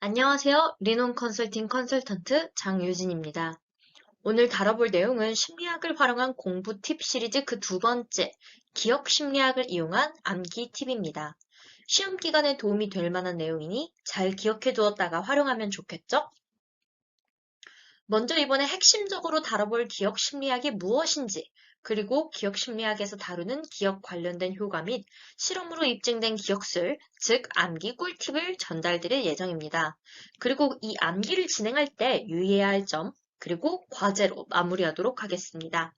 안녕하세요. 리논 컨설팅 컨설턴트 장유진입니다. 오늘 다뤄볼 내용은 심리학을 활용한 공부 팁 시리즈 그 두 번째, 기억 심리학을 이용한 암기 팁입니다. 시험 기간에 도움이 될 만한 내용이니 잘 기억해 두었다가 활용하면 좋겠죠? 먼저 이번에 핵심적으로 다뤄볼 기억 심리학이 무엇인지, 그리고 기억 심리학에서 다루는 기억 관련된 효과 및 실험으로 입증된 기억술, 즉 암기 꿀팁을 전달드릴 예정입니다. 그리고 이 암기를 진행할 때 유의해야 할 점, 그리고 과제로 마무리하도록 하겠습니다.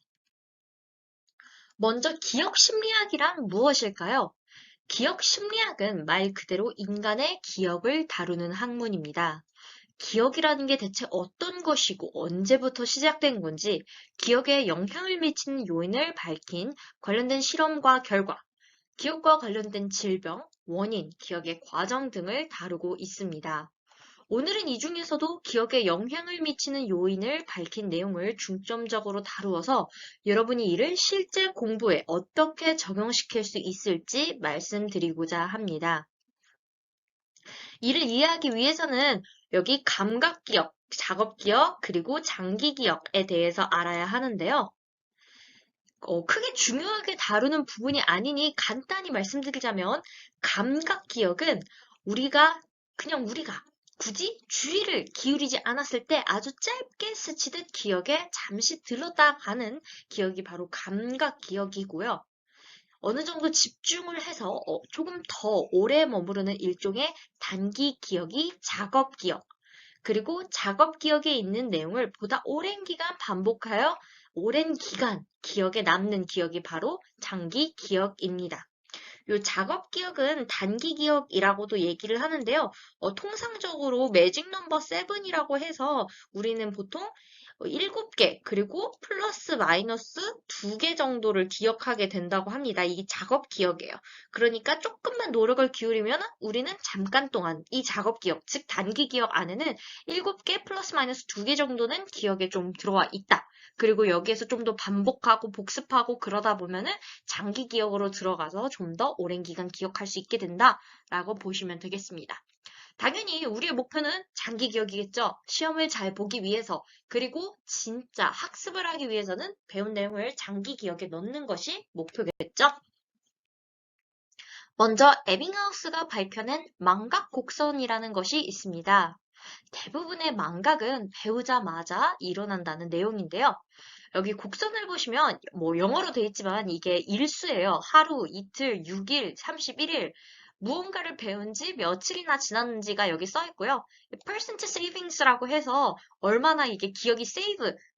먼저 기억 심리학이란 무엇일까요? 기억 심리학은 말 그대로 인간의 기억을 다루는 학문입니다. 기억이라는 게 대체 어떤 것이고 언제부터 시작된 건지 기억에 영향을 미치는 요인을 밝힌 관련된 실험과 결과, 기억과 관련된 질병, 원인, 기억의 과정 등을 다루고 있습니다. 오늘은 이 중에서도 기억에 영향을 미치는 요인을 밝힌 내용을 중점적으로 다루어서 여러분이 이를 실제 공부에 어떻게 적용시킬 수 있을지 말씀드리고자 합니다. 이를 이해하기 위해서는 여기 감각기억, 작업기억, 그리고 장기기억에 대해서 알아야 하는데요. 크게 중요하게 다루는 부분이 아니니 간단히 말씀드리자면 감각기억은 우리가 굳이 주의를 기울이지 않았을 때 아주 짧게 스치듯 기억에 잠시 들렀다 가는 기억이 바로 감각기억이고요. 어느 정도 집중을 해서 조금 더 오래 머무르는 일종의 단기 기억이 작업 기억, 그리고 작업 기억에 있는 내용을 보다 오랜 기간 반복하여 오랜 기간 기억에 남는 기억이 바로 장기 기억입니다. 요 작업 기억은 단기 기억이라고도 얘기를 하는데요. 통상적으로 매직 넘버 7이라고 해서 우리는 보통 7개 그리고 플러스 마이너스 2개 정도를 기억하게 된다고 합니다. 이게 작업 기억이에요. 그러니까 조금만 노력을 기울이면 우리는 잠깐 동안 이 작업 기억, 즉 단기 기억 안에는 7개 플러스 마이너스 2개 정도는 기억에 좀 들어와 있다. 그리고 여기에서 좀 더 반복하고 복습하고 그러다 보면은 장기 기억으로 들어가서 좀 더 오랜 기간 기억할 수 있게 된다라고 보시면 되겠습니다. 당연히 우리의 목표는 장기 기억이겠죠. 시험을 잘 보기 위해서, 그리고 진짜 학습을 하기 위해서는 배운 내용을 장기 기억에 넣는 것이 목표겠죠. 먼저 에빙하우스가 밝혀낸 망각 곡선이라는 것이 있습니다. 대부분의 망각은 배우자마자 일어난다는 내용인데요. 여기 곡선을 보시면 영어로 되어 있지만 이게 일수예요. 하루, 이틀, 6일, 31일. 무언가를 배운 지 며칠이나 지났는지가 여기 써 있고요. percent savings라고 해서 얼마나 이게 기억이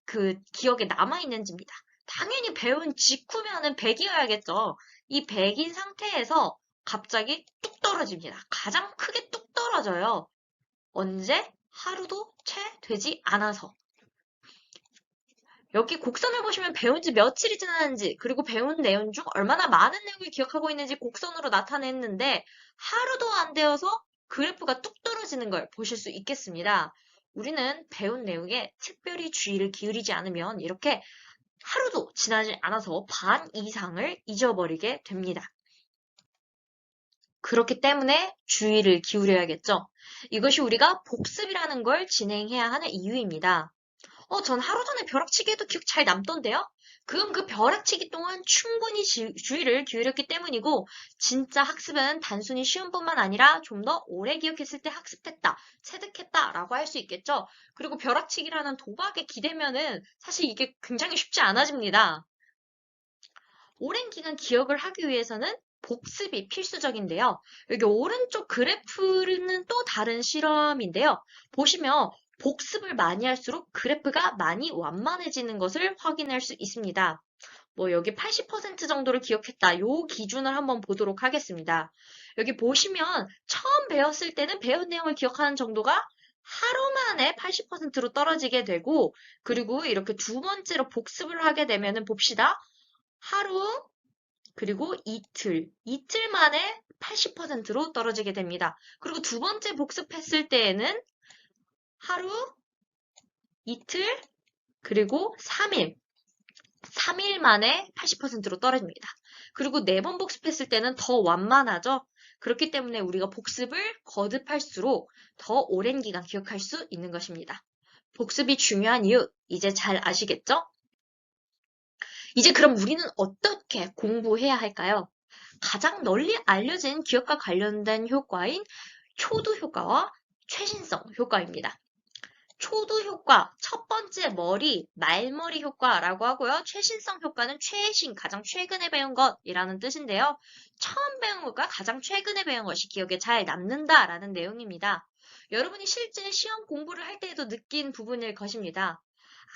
그 기억에 남아 있는지입니다. 당연히 배운 직후면은 100이어야겠죠. 이 100인 상태에서 갑자기 뚝 떨어집니다. 가장 크게 뚝 떨어져요. 언제? 하루도 채 되지 않아서. 여기 곡선을 보시면 배운 지 며칠이 지났는지, 그리고 배운 내용 중 얼마나 많은 내용을 기억하고 있는지 곡선으로 나타냈는데, 하루도 안 되어서 그래프가 뚝 떨어지는 걸 보실 수 있겠습니다. 우리는 배운 내용에 특별히 주의를 기울이지 않으면 이렇게 하루도 지나지 않아서 반 이상을 잊어버리게 됩니다. 그렇기 때문에 주의를 기울여야겠죠. 이것이 우리가 복습이라는 걸 진행해야 하는 이유입니다. 전 하루 전에 벼락치기 해도 기억 잘 남던데요? 그럼 그 벼락치기 동안 충분히 주의를 기울였기 때문이고, 진짜 학습은 단순히 시험뿐만 아니라 좀 더 오래 기억했을 때 학습했다, 체득했다라고 할 수 있겠죠? 그리고 벼락치기라는 도박에 기대면은 사실 이게 굉장히 쉽지 않아집니다. 오랜 기간 기억을 하기 위해서는 복습이 필수적인데요. 여기 오른쪽 그래프는 또 다른 실험인데요. 보시면 복습을 많이 할수록 그래프가 많이 완만해지는 것을 확인할 수 있습니다. 여기 80% 정도를 기억했다. 요 기준을 한번 보도록 하겠습니다. 여기 보시면 처음 배웠을 때는 배운 내용을 기억하는 정도가 하루 만에 80%로 떨어지게 되고, 그리고 이렇게 두 번째로 복습을 하게 되면은 봅시다. 하루, 그리고 이틀 만에 80%로 떨어지게 됩니다. 그리고 두 번째 복습했을 때에는 하루, 이틀, 그리고 3일 만에 80%로 떨어집니다. 그리고 네 번 복습했을 때는 더 완만하죠. 그렇기 때문에 우리가 복습을 거듭할수록 더 오랜 기간 기억할 수 있는 것입니다. 복습이 중요한 이유 이제 잘 아시겠죠? 이제 그럼 우리는 어떻게 공부해야 할까요? 가장 널리 알려진 기억과 관련된 효과인 초두 효과와 최신성 효과입니다. 초두 효과, 첫 번째 머리, 말머리 효과라고 하고요. 최신성 효과는 최신, 가장 최근에 배운 것이라는 뜻인데요. 처음 배운 것과 가장 최근에 배운 것이 기억에 잘 남는다라는 내용입니다. 여러분이 실제 시험 공부를 할 때에도 느낀 부분일 것입니다.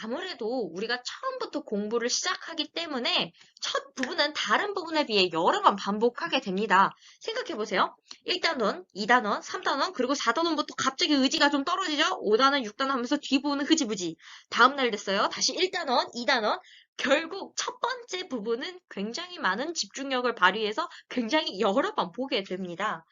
아무래도 우리가 처음부터 공부를 시작하기 때문에 첫 부분은 다른 부분에 비해 여러 번 반복하게 됩니다. 생각해보세요. 1단원, 2단원, 3단원, 그리고 4단원부터 갑자기 의지가 좀 떨어지죠? 5단원, 6단원 하면서 뒤보는 흐지부지. 다음날 됐어요. 다시 1단원, 2단원. 결국 첫 번째 부분은 굉장히 많은 집중력을 발휘해서 굉장히 여러 번 보게 됩니다.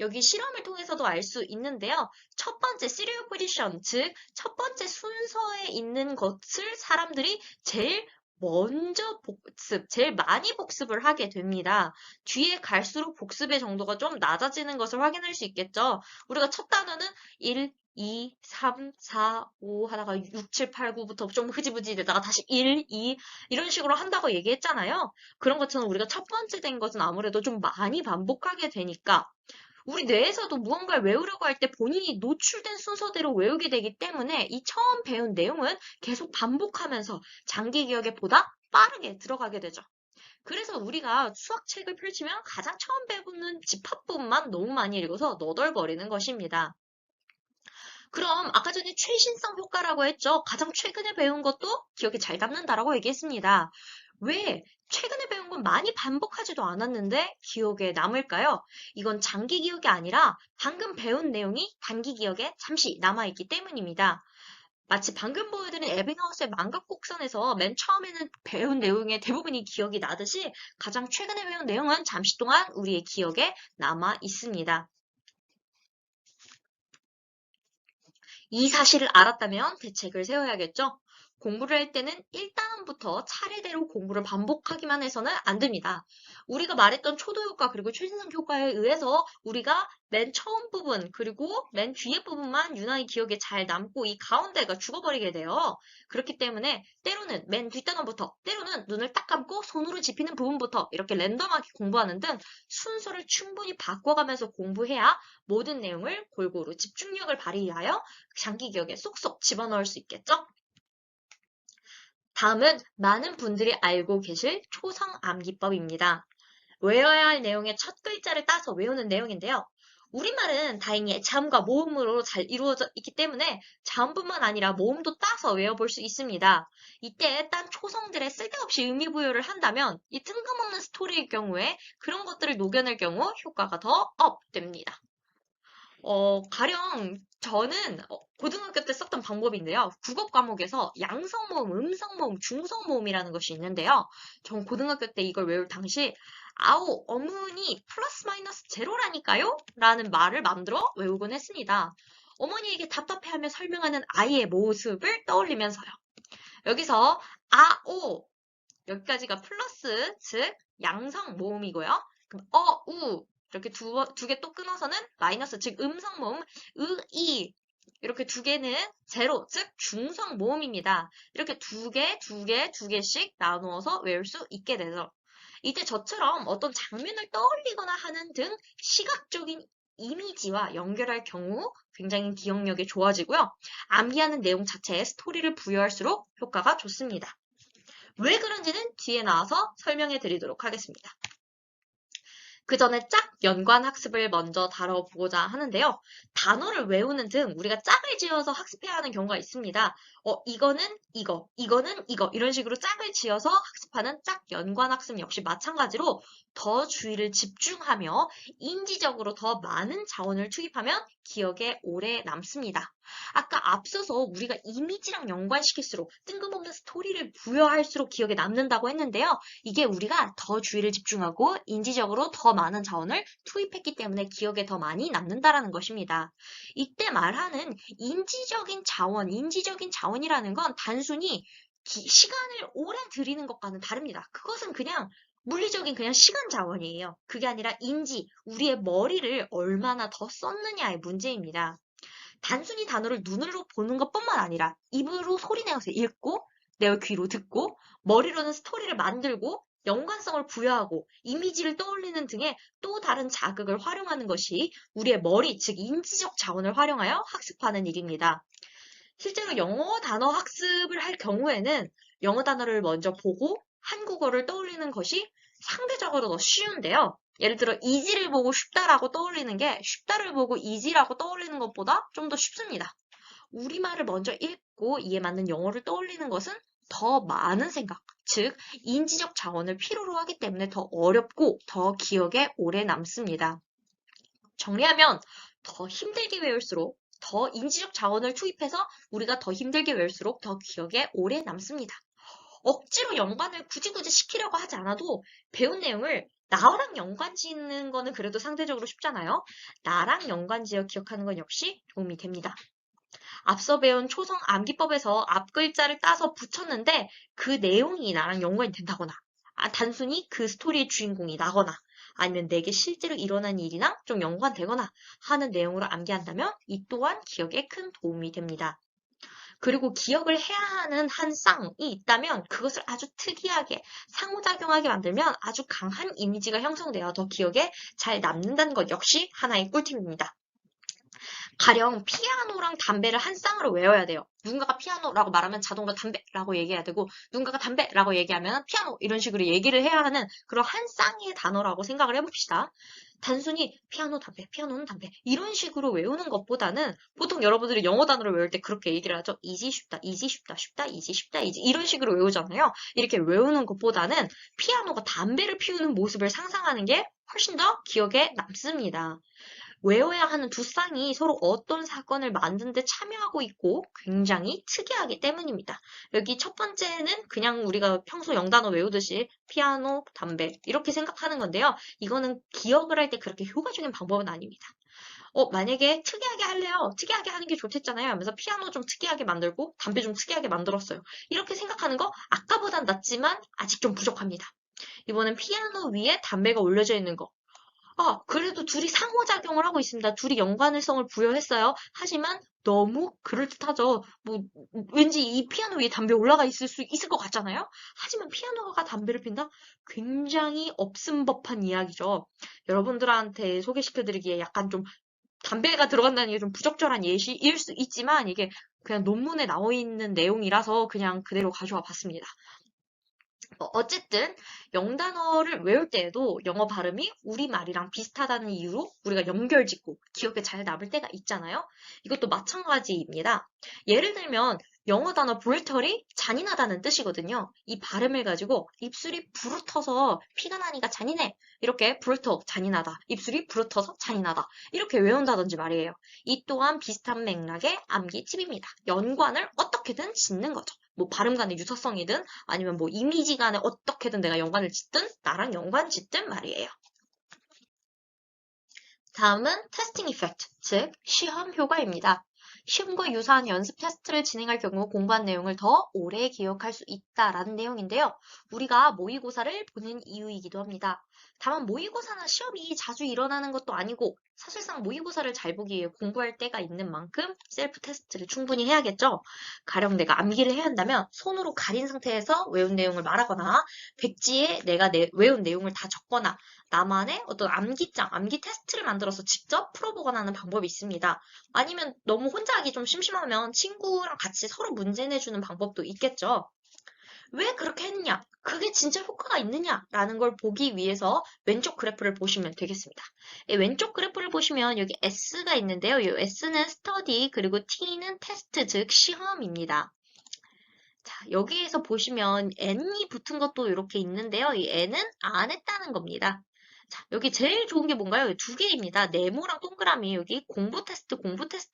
여기 실험을 통해서도 알 수 있는데요. 첫 번째 serial position, 즉 첫 번째 순서에 있는 것을 사람들이 제일 먼저 복습, 제일 많이 복습을 하게 됩니다. 뒤에 갈수록 복습의 정도가 좀 낮아지는 것을 확인할 수 있겠죠. 우리가 첫 단어는 1, 2, 3, 4, 5 하다가 6, 7, 8, 9부터 좀 흐지부지 되다가 다시 1, 2 이런 식으로 한다고 얘기했잖아요. 그런 것처럼 우리가 첫 번째 된 것은 아무래도 좀 많이 반복하게 되니까 우리 뇌에서도 무언가를 외우려고 할 때 본인이 노출된 순서대로 외우게 되기 때문에 이 처음 배운 내용은 계속 반복하면서 장기 기억에 보다 빠르게 들어가게 되죠. 그래서 우리가 수학책을 펼치면 가장 처음 배우는 집합 부분만 너무 많이 읽어서 너덜거리는 것입니다. 그럼 아까 전에 최신성 효과라고 했죠. 가장 최근에 배운 것도 기억에 잘 남는다라고 얘기했습니다. 왜 최근에 배운 건 많이 반복하지도 않았는데 기억에 남을까요? 이건 장기 기억이 아니라 방금 배운 내용이 단기 기억에 잠시 남아있기 때문입니다. 마치 방금 보여드린 에빙하우스의 만각곡선에서 맨 처음에는 배운 내용의 대부분이 기억이 나듯이 가장 최근에 배운 내용은 잠시 동안 우리의 기억에 남아 있습니다. 이 사실을 알았다면 대책을 세워야겠죠? 공부를 할 때는 1단원부터 차례대로 공부를 반복하기만 해서는 안 됩니다. 우리가 말했던 초도 효과 그리고 최신성 효과에 의해서 우리가 맨 처음 부분 그리고 맨 뒤에 부분만 유난히 기억에 잘 남고 이 가운데가 죽어버리게 돼요. 그렇기 때문에 때로는 맨 뒷단원부터 때로는 눈을 딱 감고 손으로 짚히는 부분부터 이렇게 랜덤하게 공부하는 등 순서를 충분히 바꿔가면서 공부해야 모든 내용을 골고루 집중력을 발휘하여 장기 기억에 쏙쏙 집어넣을 수 있겠죠? 다음은 많은 분들이 알고 계실 초성 암기법입니다. 외워야 할 내용의 첫 글자를 따서 외우는 내용인데요. 우리말은 다행히 자음과 모음으로 잘 이루어져 있기 때문에 자음뿐만 아니라 모음도 따서 외워볼 수 있습니다. 이때 딴 초성들에 쓸데없이 의미부여를 한다면 이 뜬금없는 스토리일 경우에 그런 것들을 녹여낼 경우 효과가 더 업됩니다. 가령 저는 고등학교 때 썼던 방법인데요. 국어 과목에서 양성모음, 음성모음, 중성모음이라는 것이 있는데요. 전 고등학교 때 이걸 외울 당시 아오, 어머니 플러스 마이너스 제로라니까요? 라는 말을 만들어 외우곤 했습니다. 어머니에게 답답해하며 설명하는 아이의 모습을 떠올리면서요. 여기서 아오 여기까지가 플러스, 즉 양성 모음이고요. 그럼 우 이렇게 두 개 또 끊어서는 마이너스, 즉 음성 모음, 이 이렇게 두 개는 제로, 즉 중성 모음입니다. 이렇게 두 개씩 나누어서 외울 수 있게 되죠. 이때 저처럼 어떤 장면을 떠올리거나 하는 등 시각적인 이미지와 연결할 경우 굉장히 기억력이 좋아지고요. 암기하는 내용 자체에 스토리를 부여할수록 효과가 좋습니다. 왜 그런지는 뒤에 나와서 설명해 드리도록 하겠습니다. 그 전에 짝 연관 학습을 먼저 다뤄보고자 하는데요. 단어를 외우는 등 우리가 짝을 지어서 학습해야 하는 경우가 있습니다. 이거는 이거는 이거 이런 식으로 짝을 지어서 학습하는 짝 연관 학습 역시 마찬가지로 더 주의를 집중하며 인지적으로 더 많은 자원을 투입하면 기억에 오래 남습니다. 아까 앞서서 우리가 이미지랑 연관시킬수록 뜬금없는 스토리를 부여할수록 기억에 남는다고 했는데요. 이게 우리가 더 주의를 집중하고 인지적으로 더 많은 자원을 투입했기 때문에 기억에 더 많이 남는다라는 것입니다. 이때 말하는 인지적인 자원이라는 건 단순히 시간을 오래 들이는 것과는 다릅니다. 그것은 그냥 물리적인 그냥 시간 자원이에요. 그게 아니라 인지, 우리의 머리를 얼마나 더 썼느냐의 문제입니다. 단순히 단어를 눈으로 보는 것뿐만 아니라 입으로 소리내어서 읽고 내 귀로 듣고 머리로는 스토리를 만들고 연관성을 부여하고 이미지를 떠올리는 등의 또 다른 자극을 활용하는 것이 우리의 머리, 즉 인지적 자원을 활용하여 학습하는 일입니다. 실제로 영어 단어 학습을 할 경우에는 영어 단어를 먼저 보고 한국어를 떠올리는 것이 상대적으로 더 쉬운데요. 예를 들어 easy를 보고 쉽다라고 떠올리는 게 쉽다를 보고 easy라고 떠올리는 것보다 좀 더 쉽습니다. 우리말을 먼저 읽고 이에 맞는 영어를 떠올리는 것은 더 많은 생각, 즉 인지적 자원을 필요로 하기 때문에 더 어렵고 더 기억에 오래 남습니다. 정리하면 더 힘들게 외울수록 더 인지적 자원을 투입해서 우리가 더 힘들게 외울수록 더 기억에 오래 남습니다. 억지로 연관을 굳이 시키려고 하지 않아도 배운 내용을 나랑 연관 짓는 거는 그래도 상대적으로 쉽잖아요. 나랑 연관 지어 기억하는 건 역시 도움이 됩니다. 앞서 배운 초성 암기법에서 앞 글자를 따서 붙였는데 그 내용이 나랑 연관이 된다거나 단순히 그 스토리의 주인공이 나거나 아니면 내게 실제로 일어난 일이랑 좀 연관되거나 하는 내용으로 암기한다면 이 또한 기억에 큰 도움이 됩니다. 그리고 기억을 해야 하는 한 쌍이 있다면 그것을 아주 특이하게 상호작용하게 만들면 아주 강한 이미지가 형성되어 더 기억에 잘 남는다는 것 역시 하나의 꿀팁입니다. 가령 피아노랑 담배를 한 쌍으로 외워야 돼요. 누군가가 피아노라고 말하면 자동으로 담배라고 얘기해야 되고 누군가가 담배라고 얘기하면 피아노 이런 식으로 얘기를 해야 하는 그런 한 쌍의 단어라고 생각을 해봅시다. 단순히 피아노, 담배, 피아노는 담배 이런 식으로 외우는 것보다는 보통 여러분들이 영어 단어를 외울 때 그렇게 얘기를 하죠. easy, 쉽다, easy, 쉽다, 쉽다, easy, 쉽다, easy 이런 식으로 외우잖아요. 이렇게 외우는 것보다는 피아노가 담배를 피우는 모습을 상상하는 게 훨씬 더 기억에 남습니다. 외워야 하는 두 쌍이 서로 어떤 사건을 만드는 데 참여하고 있고 굉장히 특이하기 때문입니다. 여기 첫 번째는 그냥 우리가 평소 영단어 외우듯이 피아노, 담배 이렇게 생각하는 건데요. 이거는 기억을 할 때 그렇게 효과적인 방법은 아닙니다. 만약에 특이하게 할래요. 특이하게 하는 게 좋댔잖아요. 하면서 피아노 좀 특이하게 만들고 담배 좀 특이하게 만들었어요. 이렇게 생각하는 거 아까보단 낫지만 아직 좀 부족합니다. 이번엔 피아노 위에 담배가 올려져 있는 거. 그래도 둘이 상호작용을 하고 있습니다. 둘이 연관성을 부여했어요. 하지만 너무 그럴듯하죠. 뭐, 왠지 이 피아노 위에 담배 올라가 있을 수 있을 것 같잖아요? 하지만 피아노가 담배를 핀다? 굉장히 없음법한 이야기죠. 여러분들한테 소개시켜드리기에 약간 좀 담배가 들어간다는 게 좀 부적절한 예시일 수 있지만 이게 그냥 논문에 나와 있는 내용이라서 그냥 그대로 가져와 봤습니다. 어쨌든 영단어를 외울 때에도 영어 발음이 우리말이랑 비슷하다는 이유로 우리가 연결짓고 기억에 잘 남을 때가 있잖아요. 이것도 마찬가지입니다. 예를 들면 영어 단어 brutal이 잔인하다는 뜻이거든요. 이 발음을 가지고 입술이 부르터서 피가 나니까 잔인해. 이렇게 brutal, 잔인하다. 입술이 부르터서 잔인하다. 이렇게 외운다든지 말이에요. 이 또한 비슷한 맥락의 암기 팁입니다. 연관을 어떻게든 짓는 거죠. 뭐 발음 간의 유사성이든 아니면 뭐 이미지 간에 어떻게든 내가 연관을 짓든 나랑 연관 짓든 말이에요. 다음은 테스팅 이펙트, 즉 시험 효과입니다. 시험과 유사한 연습 테스트를 진행할 경우 공부한 내용을 더 오래 기억할 수 있다라는 내용인데요. 우리가 모의고사를 보는 이유이기도 합니다. 다만 모의고사나 시험이 자주 일어나는 것도 아니고 사실상 모의고사를 잘 보기 위해 공부할 때가 있는 만큼 셀프 테스트를 충분히 해야겠죠. 가령 내가 암기를 해야 한다면 손으로 가린 상태에서 외운 내용을 말하거나 백지에 내가 외운 내용을 다 적거나 나만의 어떤 암기장, 암기 테스트를 만들어서 직접 풀어보거나 하는 방법이 있습니다. 아니면 너무 혼자 하기 좀 심심하면 친구랑 같이 서로 문제 내주는 방법도 있겠죠. 왜 그렇게 했냐? 그게 진짜 효과가 있느냐라는 걸 보기 위해서 왼쪽 그래프를 보시면 되겠습니다. 왼쪽 그래프를 보시면 여기 S가 있는데요. 이 S는 study 그리고 T는 테스트 즉 시험입니다. 자, 여기에서 보시면 N이 붙은 것도 이렇게 있는데요. 이 N은 안 했다는 겁니다. 자, 여기 제일 좋은 게 뭔가요? 두 개입니다. 네모랑 동그라미 여기 공부 테스트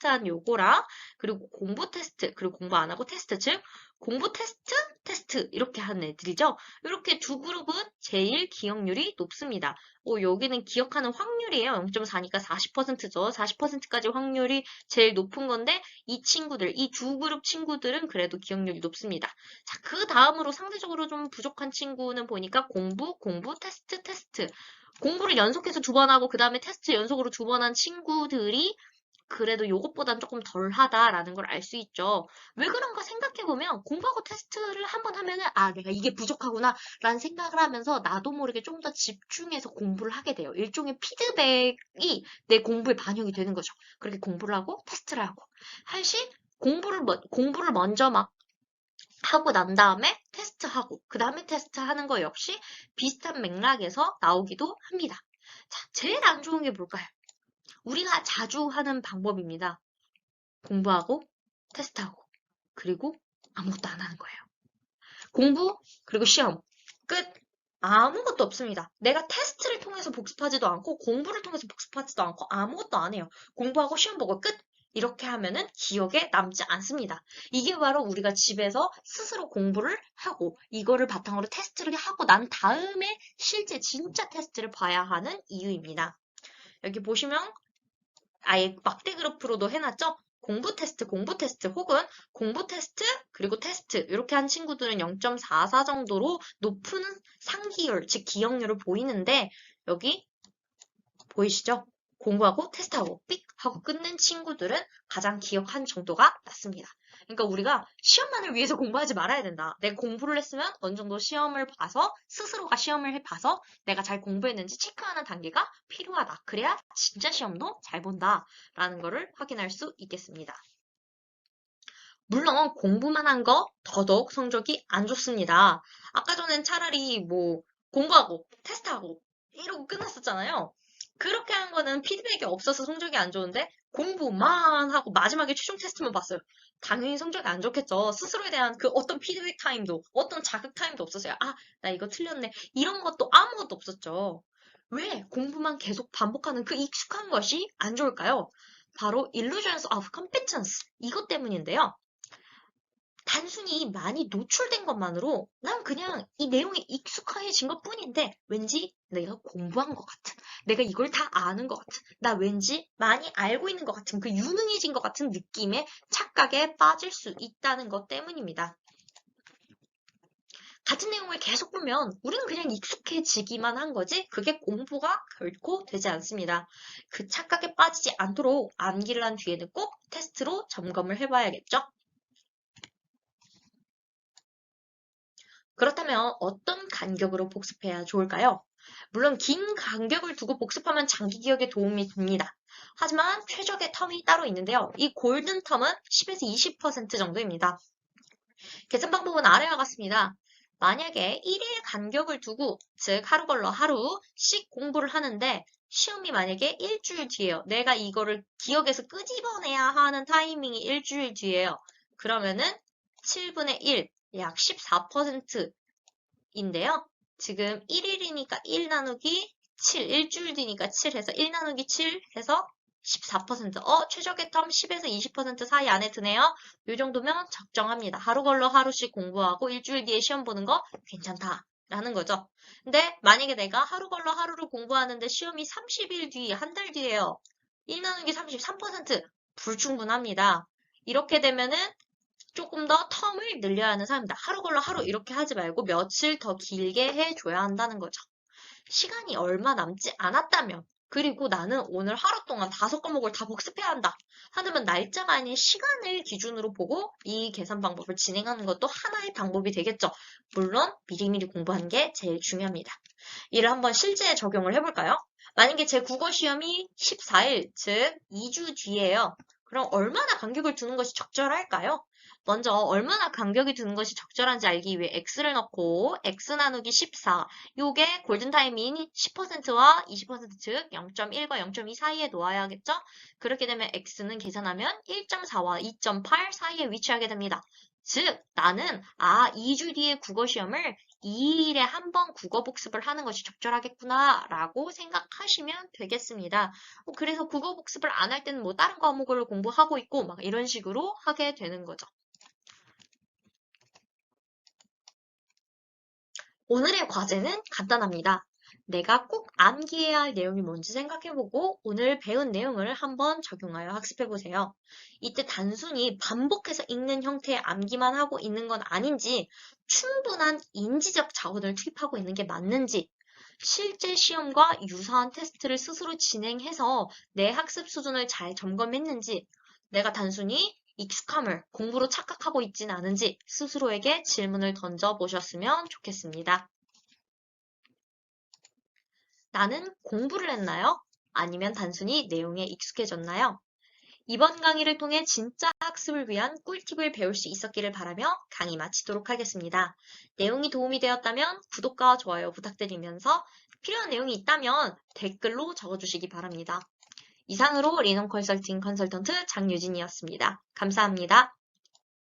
한 요거랑 그리고 공부 테스트, 그리고 공부 안 하고 테스트, 즉 공부 테스트, 테스트 이렇게 하는 애들이죠. 이렇게 두 그룹은 제일 기억률이 높습니다. 여기는 기억하는 확률이에요. 0.4니까 40%죠. 40%까지 확률이 제일 높은 건데 이 친구들, 이 두 그룹 친구들은 그래도 기억률이 높습니다. 자, 그 다음으로 상대적으로 좀 부족한 친구는 보니까 공부, 테스트, 테스트. 공부를 연속해서 두 번 하고 그 다음에 테스트 연속으로 두 번 한 친구들이 그래도 요것보단 조금 덜하다라는 걸 알 수 있죠. 왜 그런가 생각해보면 공부하고 테스트를 한 번 하면은 내가 이게 부족하구나 라는 생각을 하면서 나도 모르게 좀 더 집중해서 공부를 하게 돼요. 일종의 피드백이 내 공부에 반영이 되는 거죠. 그렇게 공부를 하고 테스트를 하고 할시 공부를 먼저 막 하고 난 다음에 테스트하고 그 다음에 테스트하는 거 역시 비슷한 맥락에서 나오기도 합니다. 자, 제일 안 좋은 게 뭘까요? 우리가 자주 하는 방법입니다. 공부하고 테스트하고 그리고 아무것도 안 하는 거예요. 공부 그리고 시험 끝. 아무것도 없습니다. 내가 테스트를 통해서 복습하지도 않고 공부를 통해서 복습하지도 않고 아무것도 안 해요. 공부하고 시험 보고 끝. 이렇게 하면은 기억에 남지 않습니다. 이게 바로 우리가 집에서 스스로 공부를 하고 이거를 바탕으로 테스트를 하고 난 다음에 실제 진짜 테스트를 봐야 하는 이유입니다. 여기 보시면 아예 막대 그래프로도 해놨죠? 공부 테스트 혹은 공부 테스트 그리고 테스트 이렇게 한 친구들은 0.44 정도로 높은 상기율, 즉 기억률을 보이는데 여기 보이시죠? 공부하고 테스트하고 삑 하고 끝낸 친구들은 가장 기억한 정도가 낮습니다. 그러니까 우리가 시험만을 위해서 공부하지 말아야 된다. 내가 공부를 했으면 어느 정도 시험을 봐서 스스로가 시험을 해봐서 내가 잘 공부했는지 체크하는 단계가 필요하다. 그래야 진짜 시험도 잘 본다라는 거를 확인할 수 있겠습니다. 물론 공부만 한 거 더더욱 성적이 안 좋습니다. 아까 전엔 차라리 뭐 공부하고 테스트하고 이러고 끝났었잖아요. 그렇게 한 거는 피드백이 없어서 성적이 안 좋은데 공부만 하고 마지막에 최종 테스트만 봤어요. 당연히 성적이 안 좋겠죠. 스스로에 대한 그 어떤 피드백 타임도 어떤 자극 타임도 없었어요. 나 이거 틀렸네. 이런 것도 아무것도 없었죠. 왜 공부만 계속 반복하는 그 익숙한 것이 안 좋을까요? 바로 illusions of competence 이것 때문인데요. 단순히 많이 노출된 것만으로 난 그냥 이 내용에 익숙해진 것 뿐인데 왠지 내가 공부한 것 같은, 내가 이걸 다 아는 것 같은, 나 왠지 많이 알고 있는 것 같은 그 유능해진 것 같은 느낌의 착각에 빠질 수 있다는 것 때문입니다. 같은 내용을 계속 보면 우리는 그냥 익숙해지기만 한 거지 그게 공부가 결코 되지 않습니다. 그 착각에 빠지지 않도록 암기를 한 뒤에는 꼭 테스트로 점검을 해봐야겠죠? 그렇다면 어떤 간격으로 복습해야 좋을까요? 물론 긴 간격을 두고 복습하면 장기 기억에 도움이 됩니다. 하지만 최적의 텀이 따로 있는데요. 이 골든 텀은 10에서 20% 정도입니다. 계산 방법은 아래와 같습니다. 만약에 1일 간격을 두고, 즉 하루 걸러 하루씩 공부를 하는데 시험이 만약에 일주일 뒤에요. 내가 이거를 기억에서 끄집어내야 하는 타이밍이 일주일 뒤에요. 그러면은 7분의 1, 약 14%인데요. 지금 1일이니까 1 나누기 7, 일주일 뒤니까 7 해서 1 나누기 7 해서 14%. 최적의 텀 10에서 20% 사이 안에 드네요. 이 정도면 적정합니다. 하루 걸러 하루씩 공부하고 일주일 뒤에 시험 보는 거 괜찮다. 라는 거죠. 근데 만약에 내가 하루 걸러 하루를 공부하는데 시험이 30일 뒤, 한 달 뒤에요. 1 나누기 33% 불충분합니다. 이렇게 되면은 조금 더 텀을 늘려야 하는 사람이다. 하루 걸러 하루 이렇게 하지 말고 며칠 더 길게 해줘야 한다는 거죠. 시간이 얼마 남지 않았다면 그리고 나는 오늘 하루 동안 5과목을 다 복습해야 한다. 하지만 날짜가 아닌 시간을 기준으로 보고 이 계산 방법을 진행하는 것도 하나의 방법이 되겠죠. 물론 미리미리 공부하는 게 제일 중요합니다. 이를 한번 실제에 적용을 해볼까요? 만약에 제 국어 시험이 14일, 즉 2주 뒤에요. 그럼 얼마나 간격을 두는 것이 적절할까요? 먼저 얼마나 간격이 두는 것이 적절한지 알기 위해 x를 넣고 x 나누기 14 요게 골든타임인 10%와 20% 즉 0.1과 0.2 사이에 놓아야겠죠? 그렇게 되면 x는 계산하면 1.4와 2.8 사이에 위치하게 됩니다. 즉 나는 2주 뒤에 국어시험을 2일에 한 번 국어 복습을 하는 것이 적절하겠구나 라고 생각하시면 되겠습니다. 그래서 국어 복습을 안 할 때는 뭐 다른 과목을 공부하고 있고 막 이런 식으로 하게 되는 거죠. 오늘의 과제는 간단합니다. 내가 꼭 암기해야 할 내용이 뭔지 생각해보고 오늘 배운 내용을 한번 적용하여 학습해보세요. 이때 단순히 반복해서 읽는 형태의 암기만 하고 있는 건 아닌지 충분한 인지적 자원을 투입하고 있는 게 맞는지 실제 시험과 유사한 테스트를 스스로 진행해서 내 학습 수준을 잘 점검했는지 내가 단순히 익숙함을 공부로 착각하고 있진 않은지 스스로에게 질문을 던져보셨으면 좋겠습니다. 나는 공부를 했나요? 아니면 단순히 내용에 익숙해졌나요? 이번 강의를 통해 진짜 학습을 위한 꿀팁을 배울 수 있었기를 바라며 강의 마치도록 하겠습니다. 내용이 도움이 되었다면 구독과 좋아요 부탁드리면서 필요한 내용이 있다면 댓글로 적어주시기 바랍니다. 이상으로 리넌 컨설팅 컨설턴트 장유진이었습니다. 감사합니다.